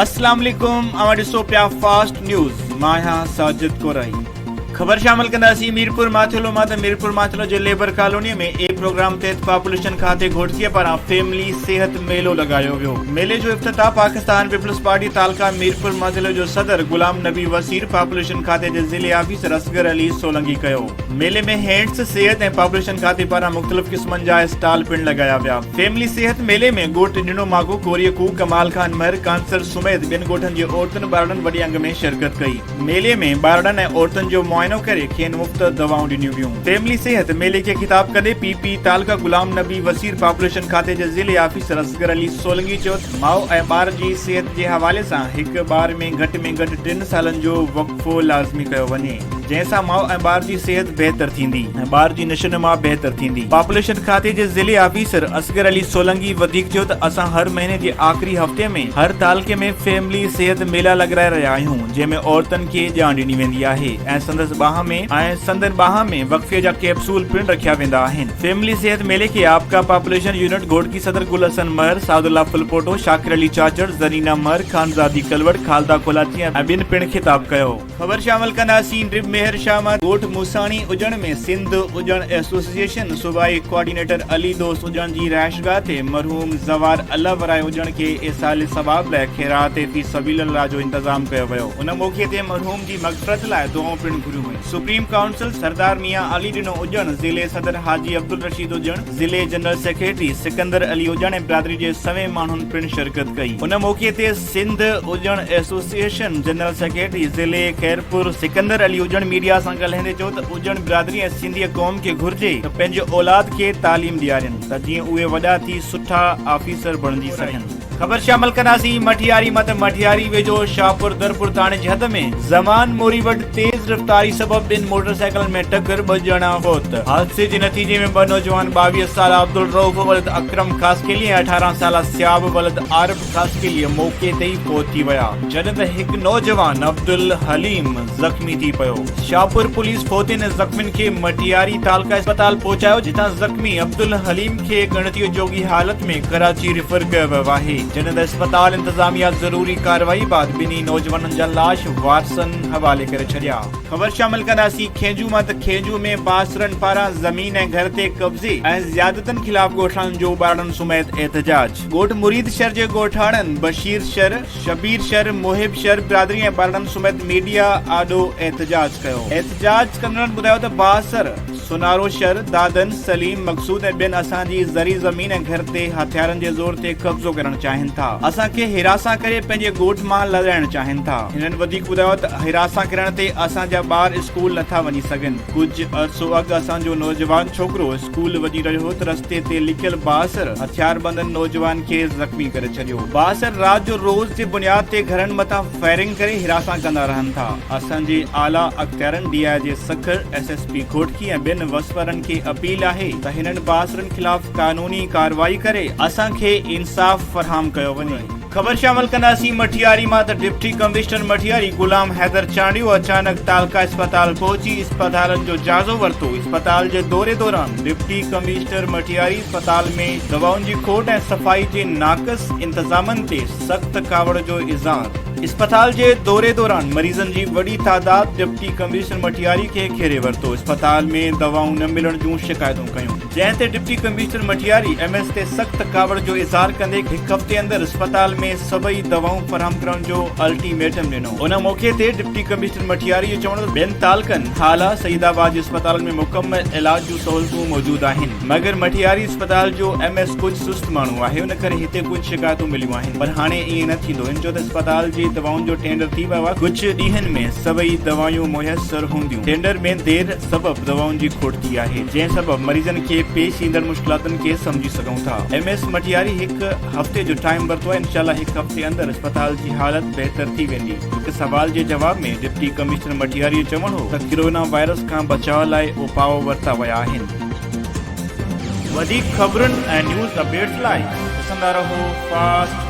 अस्सलाम वालेकुम ॾिसो पिया फास्ट न्यूज़ मां आहियां साजिद कोराई। खबर शामिल कंदासीं मीरपुर माथिलो मां मीरपुर माथिलो जे लेबर कॉलोनी में ए प्रोग्राम तहत पॉपुलेशन खाते घोड़सीअ पारां फैमिली सेहत मेलो लगायो वियो। मेले जो इफ्तिताह पाकिस्तान पीपल्स पार्टी तालका मीरपुर माथिलो जो सदर गुलाम नबी वसीर पॉपुलेशन खाते जे ज़िले ऑफिसर असगर अली सोलंगी कयो। मेले में हैंड्स सेहत ऐं पॉपुलेशन खाते पारां मुख़्तलिफ़ क़िस्मनि जा स्टॉल पिण लगाया विया। फैमिली सेहत मेले में ॻोठ निनो मागो कोरियकू कमाल खान महर कांसर सुमेत ॿियनि ॻोठनि जे औरतुनि ॿारनि वॾे अंग में शिरकत कई। मेले में ॿारनि ऐं औरतुनि जो मुआइनो करे खेनि मुफ़्त दवाऊं ॾिनियूं वियूं। फैमिली सेहत मेले खे ख़िताब कंदे पीपी तालका गुलाम नबी वसीर पॉपुलेशन खाते जे ज़िले ऑफिसर असगर अली सोलंगी चयो माउ ऐं ॿार जी सेहत जे हवाले सां हिकु ॿार में घटि 3 सालनि जो वक़फ़ो लाज़मी कयो वञे, जंहिंसां माउ ऐं ॿार जी सेहत बहितर थींदी ऐं ॿार जी नशोनुमा बहितर थींदी। पॉपुलेशन खाते जे ज़िले ऑफिसर असगर अली सोलंगी वधीक चयो त असां हर महीने जे आख़िरी हफ़्ते में हर तालके में फैमिली सेहत मेला लॻाए रहिया आहियूं, जंहिंमें औरतुनि खे ॼाण ॾिनी वेंदी आहे ऐं संदन बाह में वक़फ़े जा कैप्सूल पिण रखिया वेंदा आहिनि। फैमिली सेहत मेले के आपका पॉपुलेशन यूनिट घोड़की सदर गुल हसन महर, सादुल्ला फुलपोटो, शाकिर अली चाचड़, ज़रीना महर, खानज़ादी कलवड़, खालदा कोलाची ऐं ॿिनि पिण ख़िताब कयो। ख़बर शामिल कंदासीं ड्रिप मेहर शाह ॻोठ मूसाणी उजण में सिंध उजण एसोसिएशन सूबाई कोऑर्डिनेटर अली दोस्त उजण जी रहाइशगाह ते मरहूम ज़वार अल्लाह वराए उजण खे इसाल सवाब लाइ खैरात फी सबीलिल्लाह जो इंतजाम कयो वियो। उन मौक़े ते मरहूम जी मग़फ़िरत लाइ दुआऊं पिण घुरियूं हुयूं। सुप्रीम काउंसिल सरदार मियां अली ॾिनो उजण, ज़िले सदर हाजी अब्दुल रशीद उजण, ज़िले जनरल सेक्रेटरी सिकंदर अली उजण ऐं बिरादरी जे सवें माण्हुनि पिण शिरकत कई। उन मौक़े ते सिंध उजण एसोसिएशन जनरल सेक्रेटरी ज़िले खैरपुर सिकंदर अली उजण मीडिया सां ॻाल्हाईंदे चयो त उजण बिरादरी ऐं सिंधी क़ौम खे घुर्जे त पंहिंजे औलाद खे तालीम ॾियारनि त जीअं उहे वॾा थी सुठा ऑफिसर बणिजी सघनि। खबर शामिल कंदासीं मठियारी मत मठियारी वेझो शाहपुर दरपुर थाणे जे हद में ज़मान मोरी वटि तेज़ रफ़्तारी सबब 2 मोटरसाइकिल में टक्कर, 2 ॼणा फौत। हादसे जे नतीजे में 2 नौजवान 22 साल अब्दुल रऊफ वलद अकरम खासकेली ऐं 18 साल सियाब वलद आरिफ खासकेली मौके ते ई फौत थी विया, जॾहिं त हिकु नौजवान अब्दुल हलीम ज़ख़्मी थी पियो। शाहपुर पुलिस फौतियुनि ऐं ज़ख़्मियुनि खे मठियारी तालका अस्पताल पहुचायो, जितां ज़ख़्मी अब्दुल हलीम खे गणतीअ जोगी हालत में कराची रिफर कयो वियो आहे, जॾहिं त अस्पताल इंतजामिया ज़रूरी कार्रवाई बाद ॿिन्ही नौजवाननि जा लाश वारसनि हवाले करे छॾिया। ख़बर शामिल कंदासीं खेजू मां त खेजू में बासरनि पारां ज़मीन ऐं घर ते कब्ज़े ऐं ज़ियादतनि ख़िलाफ़ ॻोठाणनि जो ॿारनि सुमेत एहतजाज। ॻोठ मुरीद शहर जे ॻोठाणनि बशीर शर, शबीर शर, मोहिब शर बिरादरी ऐं ॿारनि सुमेत मीडिया आॾो एहतजाज कयो। एहतजाज कंदड़नि ॿुधायो त बासर सुनारो शर, दादन, सलीम, मक़सूद ऐं ॿियनि असांजी ज़री ज़मीन ऐं घर ते हथियारनि जे ज़ोर ते कब्ज़ो करणु चाहिनि था। असांखे हिरासा करे पंहिंजे ॻोठ मां लॻाइणु चाहिनि था। हिननि वधीक ॿुधायो त हिरासा करण ते असांजा ॿार स्कूल नथा वञी सघनि। कुझु अरसो अॻु असांजो नौजवान छोकिरो स्कूल वञी रहियो हो त रस्ते ते लिकियल बासर हथियारबंदनि नौजवान खे ज़ख़्मी करे छॾियो। बासर राति जो रोज़ जे बुनियाद ते घरनि मथां फायरिंग करे हिरासा कंदा रहनि था। असांजे आला अख़्तियारनि DI जे सखर SSP घोटकी ऐं ॿियनि वसवरनि खे अपील आहे त हिननि बासरनि ख़िलाफ़ कानूनी कार्रवाई करे असांखे इंसाफ़ फरहम कयो वञे। खबर शामिल कंदासीं मठियारी मां त डिप्टी कमिश्नर मठियारी गुलाम हैदर चांडियो अचानक तालका अस्पताल पहुची अस्पतालनि जो जाइज़ो वरितो। अस्पताल जे दौरे दौरान डिप्टी कमिश्नर मठियारी अस्पताल में दवाउनि जी खोट ऐं सफ़ाई जे नाक़िस इंतज़ामनि ते सख़्त कावड़ जो इज़हार। अस्पताल जे दौरे दौरान मरीज़नि जी वॾी तादाद डिप्टी कमिश्नर मठियारी खे घेरे वरितो। अस्पताल में दवाऊं न मिलण जूं शिकायतूं कयूं, जंहिं ते डिप्टी कमिश्नर मठियारी MS ते सख़्त कावड़ जो इज़हार कंदे हिकु हफ़्ते अंदरि अस्पताल में सभई दवाऊं फराहम करण जो अल्टीमेटम ॾिनो। उन मौक़े ते डिप्टी कमिश्नर मठियारी जो चवण त ॿियनि तालकनि हाला सईदाबाद अस्पताल में मुकम्मल इलाज जूं सहूलियतूं मौजूदु आहिनि, मगर मठियारी अस्पताल जो MS कुझु सुस्त माण्हू आहे, उन करे हिते कुझु शिकायतूं मिलियूं आहिनि, पर हाणे ईअं न थींदो। इन जो त अस्पताल जी दवाउनि जो टेंडर थी वियो आहे। कुझु ॾींहंनि में सभई दवायूं मुयसर हूंदियूं। टेंडर में देर सबब दवाउनि जी खोट थी आहे, जंहिं सबब मरीज़नि खे पेश ईंदड़ मुश्किलातुनि खे समझी सघूं था। MS मठियारी हिकु हफ़्ते जो टाइम वरितो आहे। इंशाल्लाह हिकु हफ़्ते अंदरि अस्पताल जी हालत बहितर थी वेंदी। हिकु सवाल जे जवाब में डिप्टी कमिश्नर मठियारी जो चवणु हो त कोरोना वायरस खां बचाव लाइ उपाउ वरिता विया आहिनि। वधीक ख़बरुनि ऐं न्यूज़ अपडेट्स लाइ ॾिसंदा रहो फास्ट